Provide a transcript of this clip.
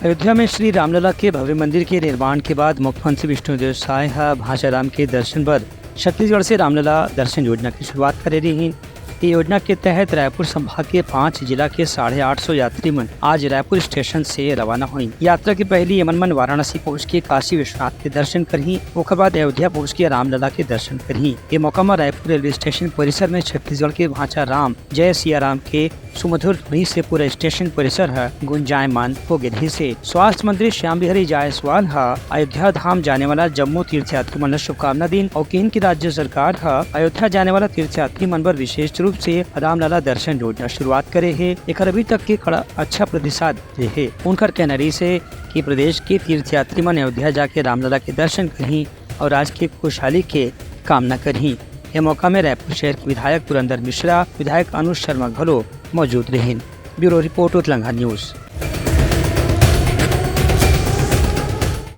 अयोध्या में श्री रामलला के भव्य मंदिर के निर्माण के बाद मुख्यमंत्री विष्णुदेव साय भाषाराम के दर्शन पर छत्तीसगढ़ से रामलला दर्शन योजना की शुरुआत कर रही हैं। ये योजना के तहत रायपुर संभाग के 5 जिला के 850 यात्री मन आज रायपुर स्टेशन से रवाना हुई। यात्रा की पहली यमन वाराणसी पहुँच के काशी विश्वनाथ के दर्शन करही, उसके बाद अयोध्या पहुँच के रामलला के दर्शन करही। ये मौका में रायपुर रेलवे स्टेशन परिसर में छत्तीसगढ़ के भाषा राम जय सिया राम के सुमधुर ध्वनि से पूरा स्टेशन परिसर गुंजायमान हो गए से। स्वास्थ्य मंत्री श्याम बिहारी जायसवाल अयोध्या धाम जाने वाला जम्मू तीर्थयात्री मन शुभकामना दिन और केंद्र की राज्य सरकार अयोध्या जाने वाला तीर्थयात्री मन पर विशेष रूप से रामलला दर्शन योजना शुरुआत करे है। एक अभी तक के कड़ा अच्छा प्रतिसाद रहे। उनका कहना रही से कि प्रदेश के तीर्थयात्री मन अयोध्या जाके रामलला के दर्शन करही और राज्य की खुशहाली के कामना करही। यह मौका में रायपुर शहर के विधायक पुरंदर मिश्रा, विधायक अनुज शर्मा घलो मौजूद रहे। ब्यूरो रिपोर्ट उत्तलंगा न्यूज।